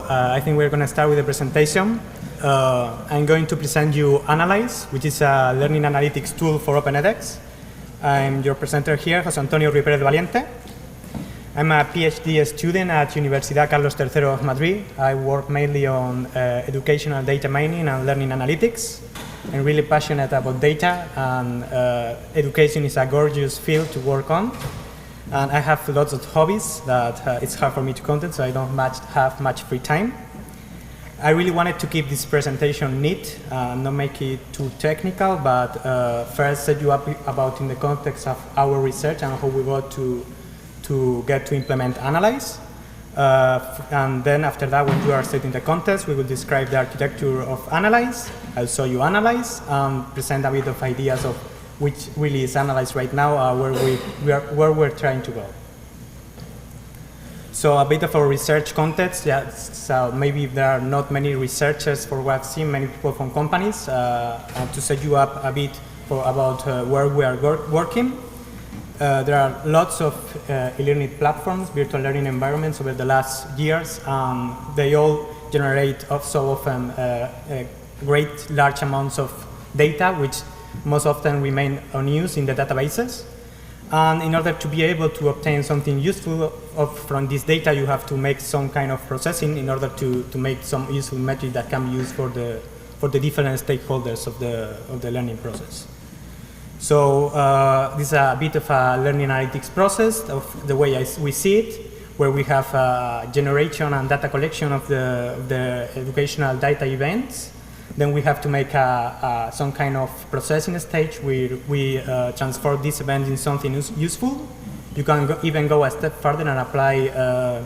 I think we're going to start with the presentation. I'm going to present you ANALYSE, which is a learning analytics tool for Open edX. I'm your presenter here, José Ruiperez Valiente. I'm a PhD student at Universidad Carlos III of Madrid. I work mainly on educational data mining and learning analytics. I'm really passionate about data, and education is a gorgeous field to work on. And I have lots of hobbies that it's hard for me to content, so I don't have much free time. I really wanted to keep this presentation neat, not make it too technical, but first set you up about in the context of our research and how we got to get to implement ANALYSE. And then after that, when you are setting the context, we will describe the architecture of ANALYSE. I'll show you ANALYSE and present a bit of ideas of which really is ANALYSE right now, where we're trying to go. So a bit of our research context. Yeah, so maybe there are not many researchers for what I've seen, many people from companies. To set you up a bit about where we are working. There are lots of e-learning platforms, virtual learning environments over the last years. They all generate so often great large amounts of data, which most often remain unused in the databases. And in order to be able to obtain something useful from this data, you have to make some kind of processing in order to make some useful metric that can be used for the different stakeholders of the learning process. So this is a bit of a learning analytics process of the way we see it, where we have generation and data collection of the educational data events. Then we have to make some kind of processing stage where we transform this event in something useful. You can even go a step further and apply a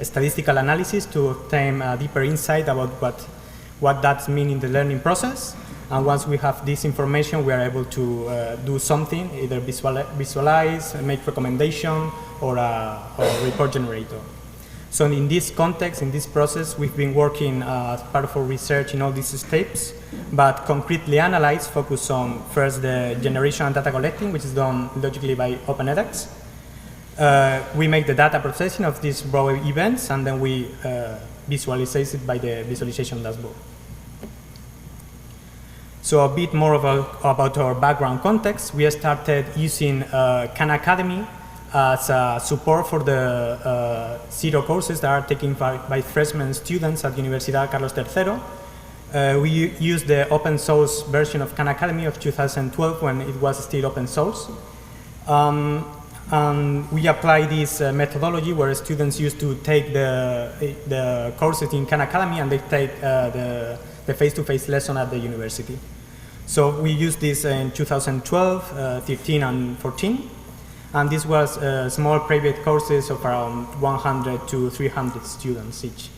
statistical analysis to obtain a deeper insight about what that means in the learning process. And once we have this information, we are able to do something, either visualize, make recommendation, or a report generator. So in this context, in this process, we've been working as part of our research in all these steps, but concretely ANALYSE focus on first the generation and data collecting, which is done logically by Open edX. We make the data processing of these raw events, and then we visualize it by the visualization dashboard. So a bit more about our background context. We started using Khan Academy as support for the zero courses that are taken by freshman students at Universidad Carlos III. We used the open source version of Khan Academy of 2012 when it was still open source. And we apply this methodology where students used to take the courses in Khan Academy and they take the face-to-face lesson at the university. So we used this in 2012, 13 and 14. And this was small private courses of around 100 to 300 students each.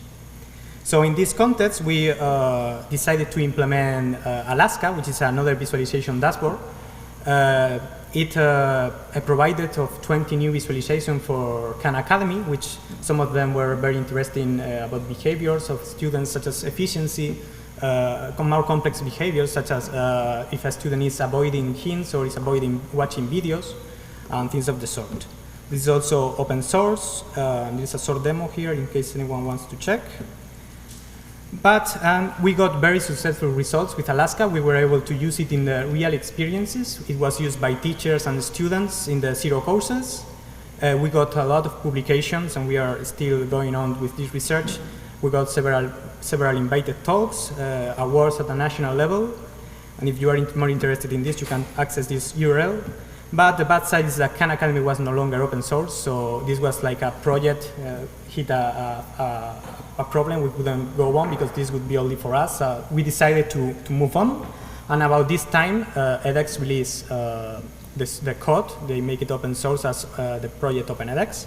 So in this context, we decided to implement Alaska, which is another visualization dashboard. It provided of 20 new visualizations for Khan Academy, which some of them were very interesting about behaviors of students, such as efficiency, more complex behaviors, such as if a student is avoiding hints or is avoiding watching videos, and things of the sort. This is also open source. This is a short demo here in case anyone wants to check. But we got very successful results with Alaska. We were able to use it in the real experiences. It was used by teachers and students in the zero courses. We got a lot of publications, and we are still going on with this research. We got several invited talks, awards at the national level. And if you are more interested in this, you can access this URL. But the bad side is that Khan Academy was no longer open source, so this was like a project hit a problem. We couldn't go on because this would be only for us. We decided to move on, and about this time, edX released the code. They make it open source as the project Open edX.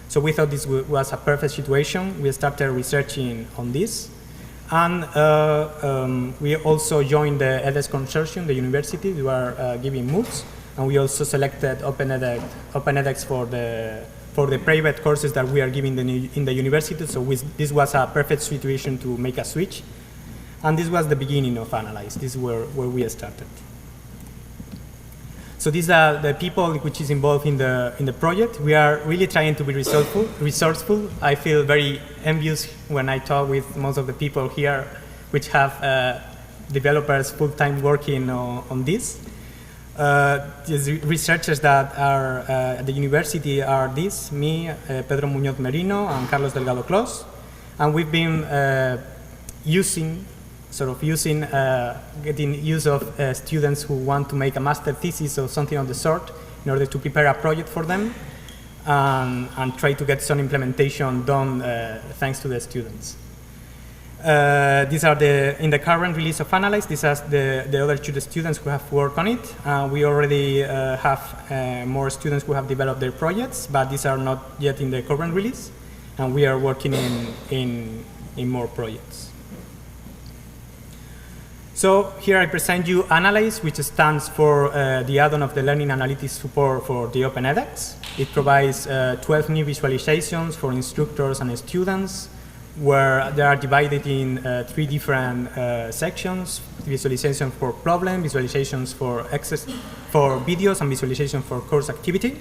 So we thought this was a perfect situation. We started researching on this, and we also joined the edX consortium, the university. We were giving MOOCs. And we also selected Open edX for the private courses that we are giving in the university. So this was a perfect situation to make a switch. And this was the beginning of ANALYSE. This is where we started. So these are the people which is involved in the project. We are really trying to be resourceful. I feel very envious when I talk with most of the people here, which have developers full-time working on this. The researchers that are at the university are me, Pedro Muñoz Merino, and Carlos Delgado Clos, and we've been getting use of students who want to make a master thesis or something of the sort in order to prepare a project for them and try to get some implementation done thanks to the students. These are in the current release of ANALYSE, these are the other two students who have worked on it. We already have more students who have developed their projects, but these are not yet in the current release, and we are working in more projects. So here I present you ANALYSE, which stands for the add-on of the learning analytics support for the Open edX. It provides 12 new visualizations for instructors and students, where they are divided in 3 different sections: visualization for problem, visualizations for videos, and visualization for course activity.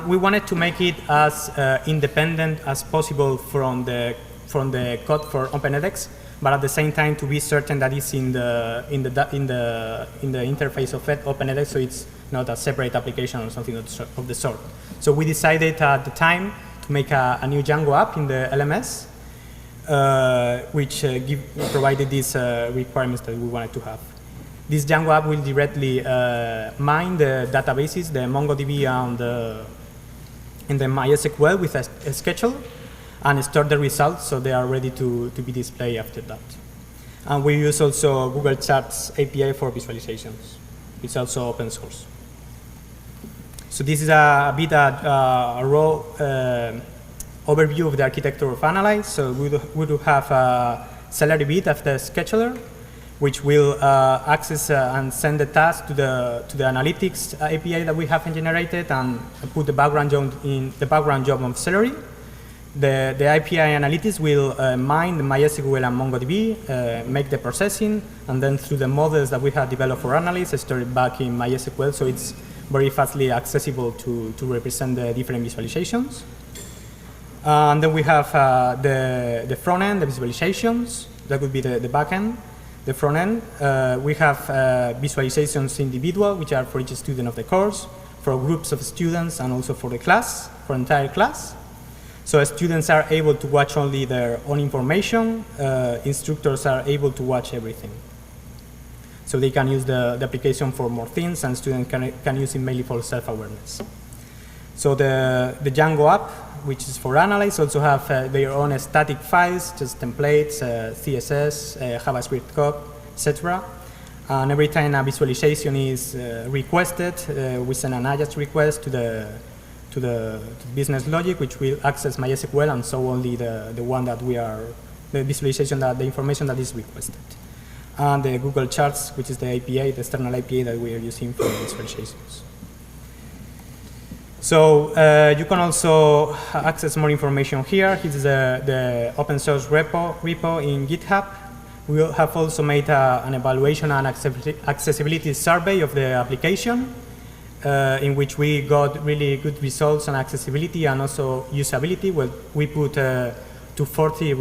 We wanted to make it as independent as possible from the code for Open edX, but at the same time to be certain that it's in the interface of Open edX, so it's not a separate application or something of the sort. So we decided at the time to make a new Django app in the LMS, which provided these requirements that we wanted to have. This Django app will directly mine the databases, the MongoDB and the MySQL with a schedule, and store the results so they are ready to be displayed after that. And we use also Google Charts API for visualizations. It's also open source. So this is a bit a raw overview of the architecture of ANALYSE. So we do have a Celery bit of the scheduler, which will access and send the task to the analytics API that we have generated and put the background job of Celery. The API analytics will mine the MySQL and MongoDB, make the processing, and then through the models that we have developed for ANALYSE, store it back in MySQL, so it's very fastly accessible to represent the different visualizations. And then we have the front end, the visualizations. That would be the back end. The front end, we have visualizations individual, which are for each student of the course, for groups of students, and also for the class, for entire class. So students are able to watch only their own information. Instructors are able to watch everything. So they can use the application for more things, and students can use it mainly for self-awareness. So the Django app, which is for ANALYSE, also have their own static files, just templates, CSS, JavaScript code, etc. And every time a visualization is requested, we send an AJAX request to the business logic, which will access MySQL and so only the one that the visualization, the information that is requested. And the Google Charts, which is the API, the external API that we are using for visualizations. So you can also access more information here. This is the open source repo in GitHub. We have also made an evaluation and accessibility survey of the application, in which we got really good results on accessibility and also usability. Well, we put to 40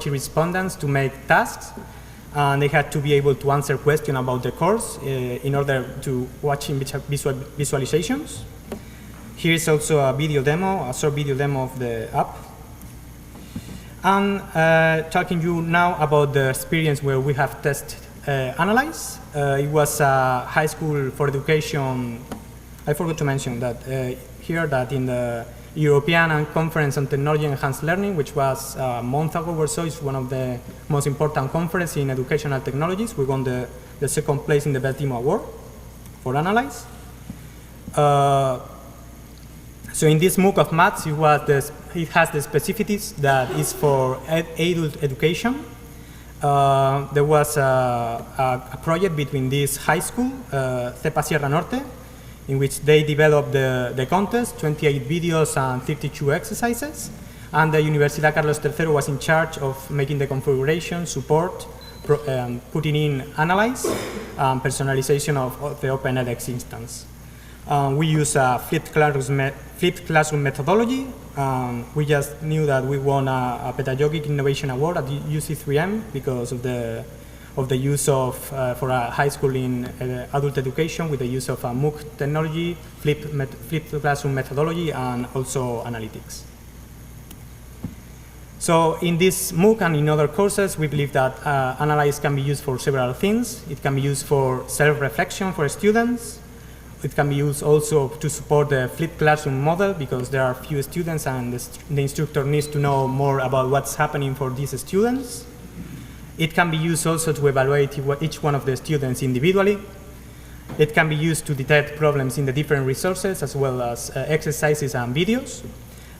respondents to make tasks, and they had to be able to answer questions about the course in order to watch visualizations. Here is also a video demo, a short video demo of the app. And talking to you now about the experience where we have tested ANALYSE. It was a high school for education. I forgot to mention that here that in the European Conference on Technology Enhanced Learning, which was a month ago or so, it's one of the most important conferences in educational technologies. We won the second place in the Best Demo Award for ANALYSE. So in this MOOC of maths, it has the specificities that is for adult education. There was a project between this high school, CEPA Sierra Norte, in which they developed the contest, 28 videos and 52 exercises. And the Universidad Carlos III was in charge of making the configuration, support, putting in ANALYSE, and personalization of the Open edX instance. We use a flipped classroom methodology. We just knew that we won a pedagogic innovation award at UC3M because of the use of, for a high school in adult education, with the use of a MOOC technology, flipped classroom methodology, and also analytics. So in this MOOC and in other courses, we believe that ANALYSE can be used for several things. It can be used for self-reflection for students. It can be used also to support the flipped classroom model, because there are few students and the instructor needs to know more about what's happening for these students. It can be used also to evaluate each one of the students individually. It can be used to detect problems in the different resources, as well as exercises and videos.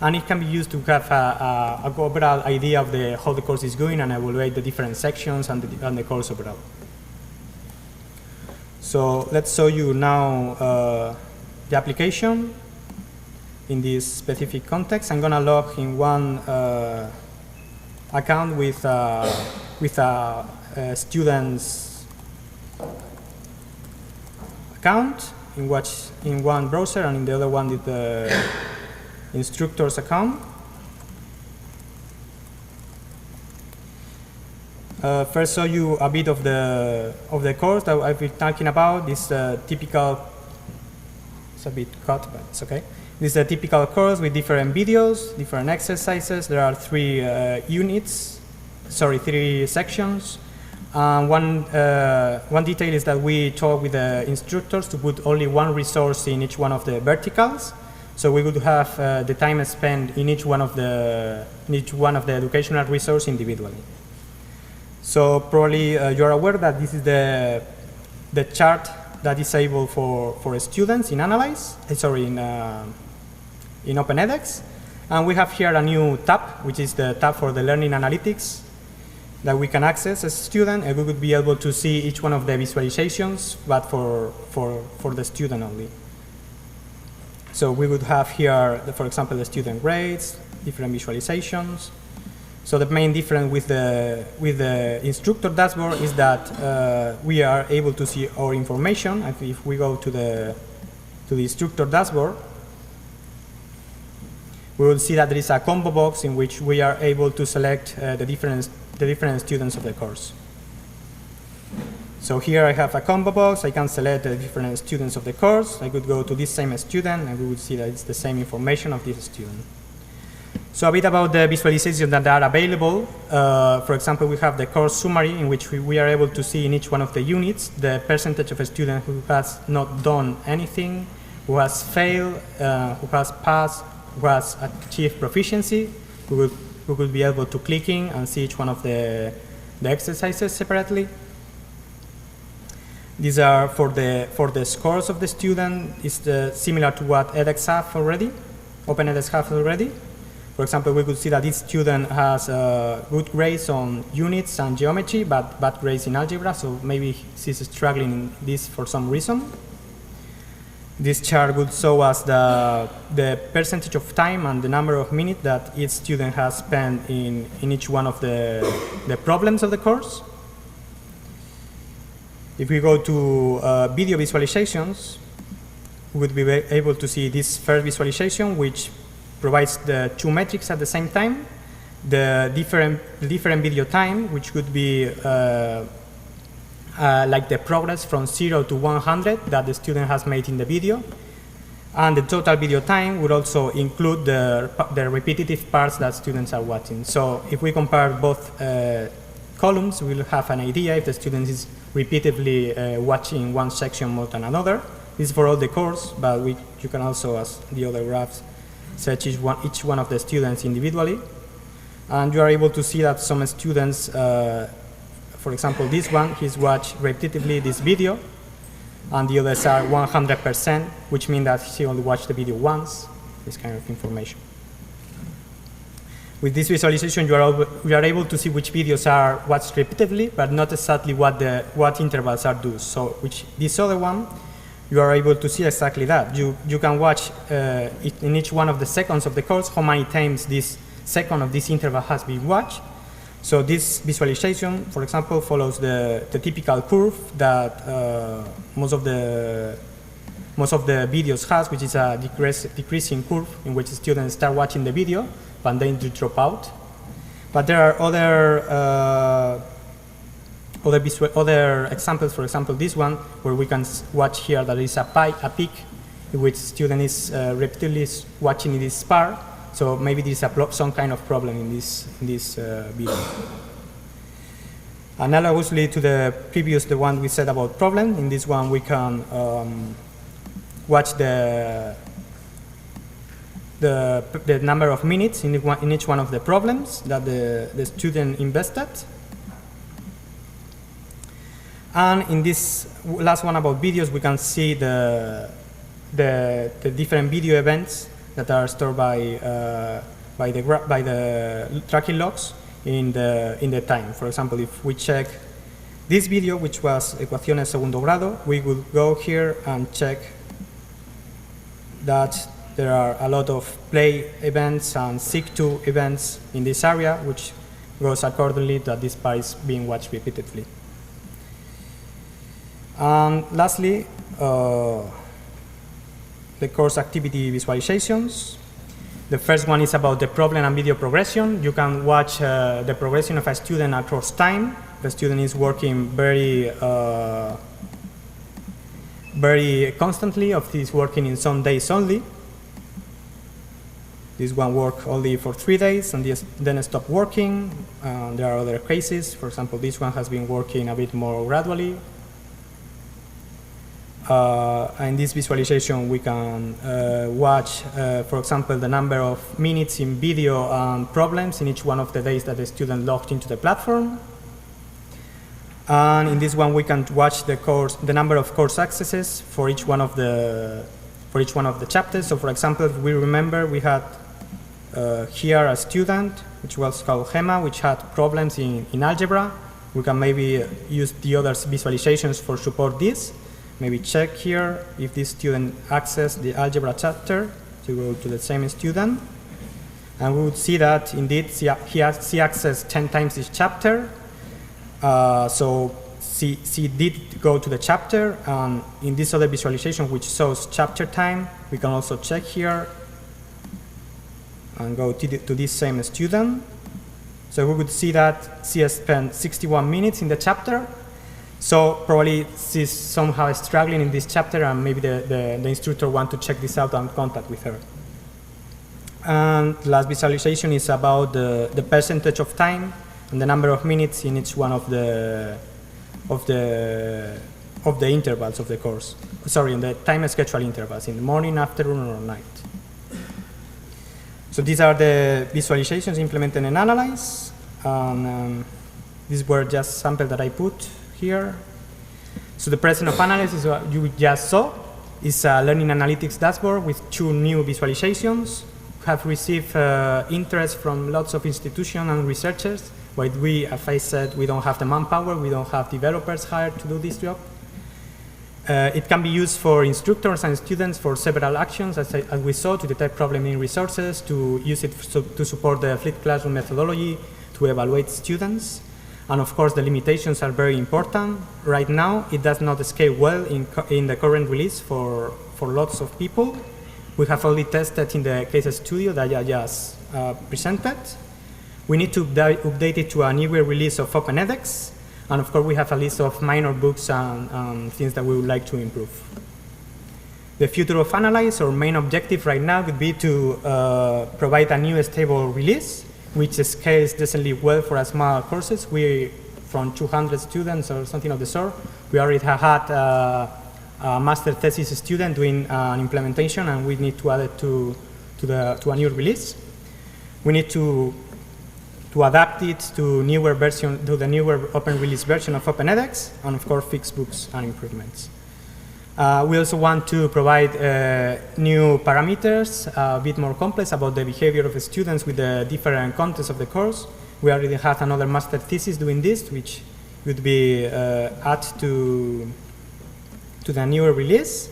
And it can be used to have a overall idea of how the course is going and evaluate the different sections and the course overall. So let's show you now the application in this specific context. I'm going to log in one account with a student's account in one browser, and in the other one with the instructor's account. First, show you a bit of the course that I've been talking about. This typical. It's a bit cut, but it's okay. This is a typical course with different videos, different exercises. There are three sections. One detail is that we talk with the instructors to put only one resource in each one of the verticals. So we would have the time spent in each one of the educational resources individually. So probably you're aware that this is the chart that is able for students in ANALYSE. In Open edX, and we have here a new tab, which is the tab for the learning analytics, that we can access as a student, and we would be able to see each one of the visualizations, but for the student only. So we would have here, for example, the student grades, different visualizations. So the main difference with the instructor dashboard is that we are able to see our information. If we go to the instructor dashboard, we will see that there is a combo box in which we are able to select the different students of the course. So here I have a combo box. I can select the different students of the course. I could go to this same student, and we would see that it's the same information of this student. So a bit about the visualizations that are available. For example, we have the course summary, in which we are able to see in each one of the units the percentage of a student who has not done anything, who has failed, who has passed, who has achieved proficiency. We could be able to click in and see each one of the exercises separately. These are for the scores of the student. It's similar to what edX have already, Open edX have already. For example, we could see that this student has good grades on units and geometry, but bad grades in algebra, so maybe she's struggling in this for some reason. This chart would show us the percentage of time and the number of minutes that each student has spent in each one of the problems of the course. If we go to video visualizations, we would be able to see this first visualization, which provides the two metrics at the same time. The different video time, which could be like the progress from 0 to 100 that the student has made in the video. And the total video time would also include the repetitive parts that students are watching. So if we compare both columns, we'll have an idea if the student is repeatedly watching one section more than another. This is for all the course, but you can also, as the other graphs, search each one of the students individually. And you are able to see that some students, for example, this one, he's watched repetitively this video, and the others are 100%, which means that he only watched the video once, this kind of information. With this visualization, you are able to see which videos are watched repetitively, but not exactly what intervals are due. So this other one, you are able to see exactly that. You can watch in each one of the seconds of the course how many times this second of this interval has been watched. So this visualization, for example, follows the typical curve that most of the most of the videos has, which is a decreasing curve in which students start watching the video, but then they drop out. But there are other examples. For example, this one, where we can watch here that is a peak in which student is repeatedly watching this bar. So maybe there is some kind of problem in this video. Analogously to the one we said about problem, in this one we can watch the number of minutes in each one of the problems that the student invested. And in this last one about videos, we can see the different video events that are stored by the tracking logs in the time. For example, if we check this video, which was Ecuaciones Segundo Grado, we will go here and check that there are a lot of play events and seek-to events in this area, which goes accordingly that this bar is being watched repeatedly. And lastly, the course activity visualizations. The first one is about the problem and video progression. You can watch the progression of a student across time. The student is working very constantly, or he's working in some days only. This one worked only for 3 days and then stopped working. There are other cases. For example, this one has been working a bit more gradually. In this visualization, we can watch, for example, the number of minutes in video and problems in each one of the days that the student logged into the platform. And in this one, we can watch the number of course accesses for each one of the chapters. So, for example, if we remember, we had here a student which was called Gemma, which had problems in algebra. We can maybe use the other visualizations for support this. Maybe check here if this student accessed the algebra chapter to go to the same student. And we would see that indeed she accessed 10 times this chapter. So she did go to the chapter. And in this other visualization, which shows chapter time, we can also check here and go to this same student. So we would see that she has spent 61 minutes in the chapter. So probably she's somehow struggling in this chapter, and maybe the instructor wants to check this out and contact with her. And the last visualization is about the percentage of time and the number of minutes in each one of the intervals of the course. Sorry, in the time schedule intervals, in the morning, afternoon, or night. So these are the visualizations implemented in ANALYSE. These were just samples that I put here. So the present of ANALYSE is what you just saw. It's a learning analytics dashboard with 2 new visualizations. We have received interest from lots of institutions and researchers, but we, as I said, we don't have the manpower, we don't have developers hired to do this job. It can be used for instructors and students for several actions, as we saw, to detect problem in resources, to use it to support the flipped classroom methodology, to evaluate students. And of course, the limitations are very important. Right now, it does not scale well in the current release for lots of people. We have only tested in the case studio that I just presented. We need to update it to a newer release of Open edX. And of course, we have a list of minor bugs and things that we would like to improve. The future of ANALYSE, our main objective right now would be to provide a new stable release which scales decently well for small courses. We, from 200 students or something of the sort, we already have had a master thesis student doing an implementation, and we need to add it to a new release. We need to adapt it to the newer open release version of Open edX, and of course fix bugs and improvements. We also want to provide new parameters, a bit more complex, about the behavior of the students with the different contents of the course. We already had another master thesis doing this, which would be added to the newer release.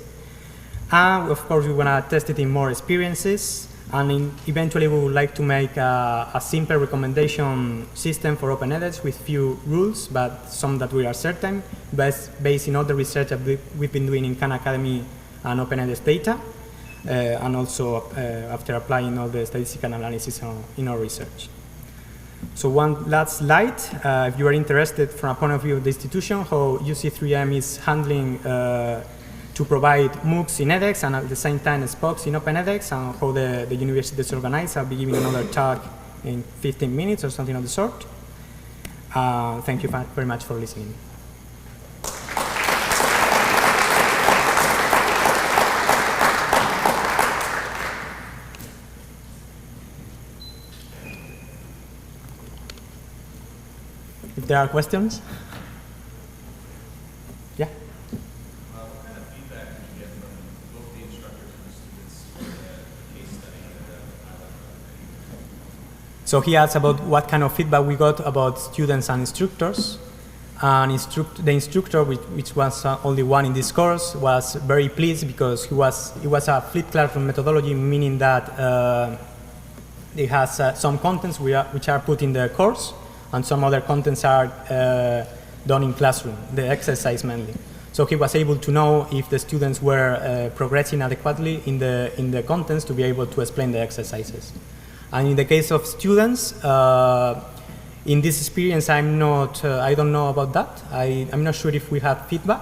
And of course, we want to test it in more experiences. And eventually, we would like to make a simple recommendation system for Open edX with few rules, but some that we are certain, based on all the research that we've been doing in Khan Academy and open edX data, and also after applying all the statistical analysis in our research. So one last slide, if you are interested from a point of view of the institution, how UC3M is handling to provide MOOCs in edX and at the same time SPOCs in open edX, and how the university is organized. I'll be giving another talk in 15 minutes or something of the sort. Thank you very much for listening. If there are questions? Yeah? What kind of feedback did you get from both the instructors and the students for the case study that So he asked about what kind of feedback we got about students and instructors. And the instructor, which was only one in this course, was very pleased because it was a flipped classroom methodology, meaning that it has some contents which are put in the course, and some other contents are done in classroom, the exercise mainly. So he was able to know if the students were progressing adequately in the contents to be able to explain the exercises. And in the case of students, in this experience, I don't know about that. I'm not sure if we have feedback.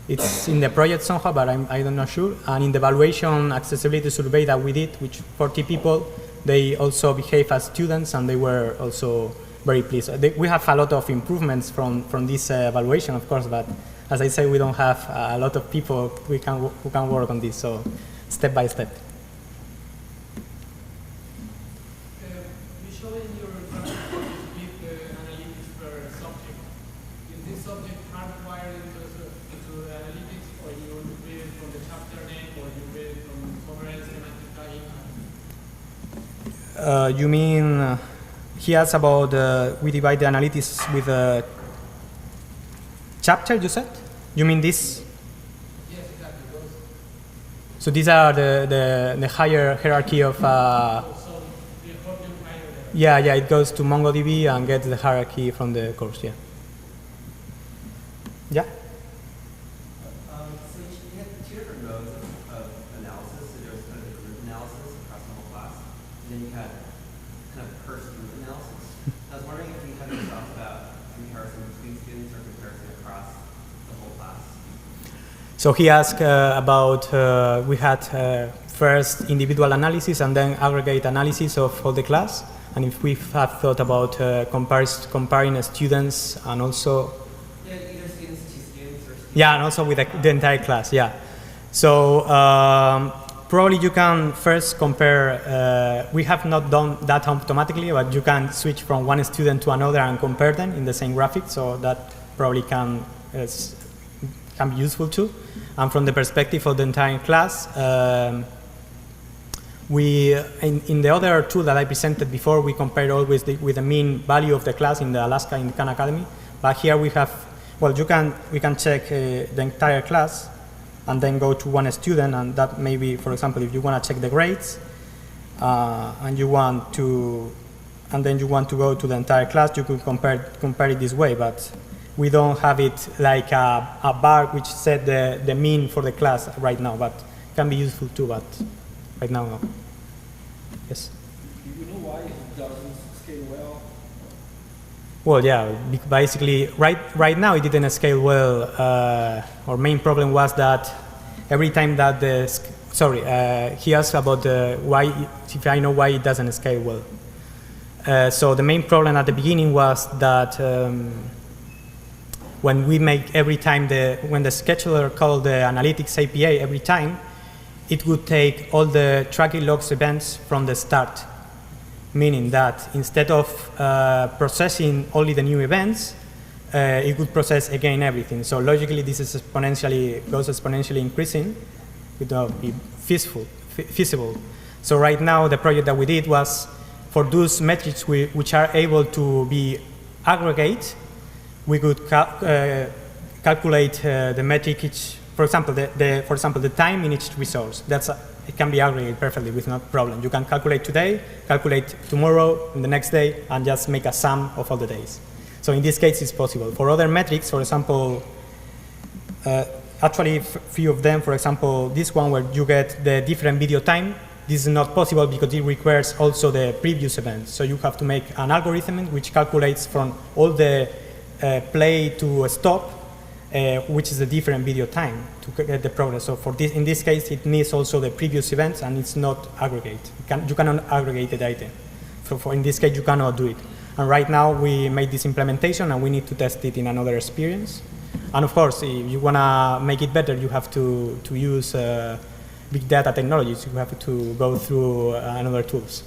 It's in the project somehow, but I'm not sure. And in the evaluation accessibility survey that we did, which 40 people, they also behave as students, and they were also very pleased. We have a lot of improvements from this evaluation, of course, but as I say, we don't have a lot of people who can work on this, so step by step. You showed in your graph with the analytics per subject. Is this subject hardwired into analytics, or you read it from the chapter name, or you read it from somewhere else, semantic tagging? You mean? He asked about we divide the analytics with a chapter, you said? You mean this? Yes, exactly. So these are the higher hierarchy of... yeah, it goes to MongoDB and gets the hierarchy from the course, yeah. Yeah? So you had two different modes of analysis. So there was kind of the group analysis across the whole class, and then you had kind of per student analysis. I was wondering if you had any thoughts about comparison between students or comparison across the whole class. So he asked about, we had first individual analysis and then aggregate analysis of all the class, and if we have thought about comparing students and also... Yeah, either students to students or students. Yeah, and also with the entire class, yeah. So probably you can first compare, we have not done that automatically, but you can switch from one student to another and compare them in the same graphic, so that probably can be useful too. And from the perspective of the entire class, in the other tool that I presented before, we compared always with the mean value of the class in the Alaska in Khan Academy, but here we have, well, we can check the entire class and then go to one student, and that maybe, for example, if you want to check the grades and then you want to go to the entire class, you could compare it this way, but we don't have it like a bar which set the mean for the class right now, but it can be useful too, but right now, no. Yes? Do you know why it doesn't scale well? Well, yeah, basically, right now it didn't scale well. Our main problem was that every time that he asked about why, if I know why it doesn't scale well. So the main problem at the beginning was that when we make when the scheduler called the analytics API every time, it would take all the tracking logs events from the start, meaning that instead of processing only the new events, it would process again everything. So logically, this is goes exponentially increasing. It would be feasible. So right now, the project that we did was for those metrics which are able to be aggregate, we could calculate the metric each. For example, the time in each resource. It can be aggregated perfectly with no problem. You can calculate today, calculate tomorrow, and the next day, and just make a sum of all the days. So in this case, it's possible. For other metrics, for example, actually few of them. For example, this one where you get the different video time. This is not possible because it requires also the previous event. So you have to make an algorithm which calculates from all the play to stop, which is a different video time to get the progress. So for this, in this case, it needs also the previous events, and it's not aggregate. You cannot aggregate the data. So in this case, you cannot do it. And right now, we made this implementation, and we need to test it in another experience. And of course, if you want to make it better, you have to use big data technologies. You have to go through another tools.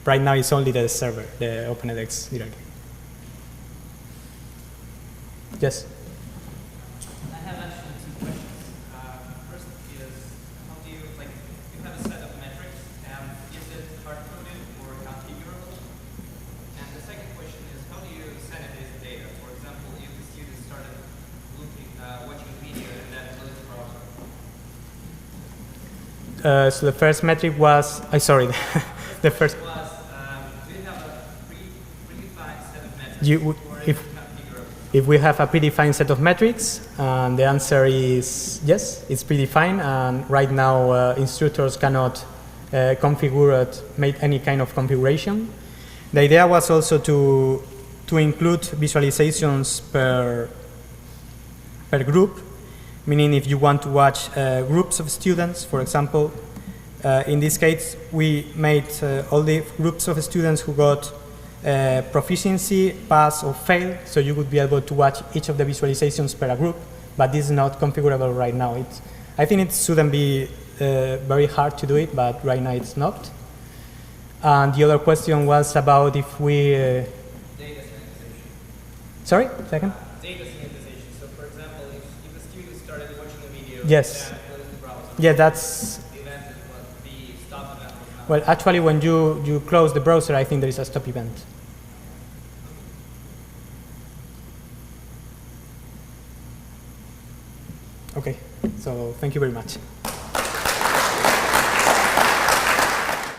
Right now, it's only the server, the OpenEdX directly. Yes? I have actually two questions. First is, how do you, like, you have a set of metrics, and is it hard-coded or configurable? And the second question is, how do you sanitize the data? For example, if the student started watching a video and then closed the browser. So the first metric was, sorry, the first. Was, do you have a predefined set of metrics, You, or is it configurable? if we have a predefined set of metrics, and the answer is yes, it's predefined, and right now instructors cannot configure it, make any kind of configuration. The idea was also to include visualizations per group, meaning if you want to watch groups of students, for example, in this case we made all the groups of students who got proficiency, pass, or fail, so you would be able to watch each of the visualizations per group, but this is not configurable right now. I think it shouldn't be very hard to do it, but right now it's not. And the other question was about if we... Data sanitization. Sorry, second? Data sanitization. So, for example, if a student started watching a video Yes. and closed the browser, Yeah, that's... the event is what the stop event was not. Well, actually, when you close the browser, I think there is a stop event. Okay, so thank you very much.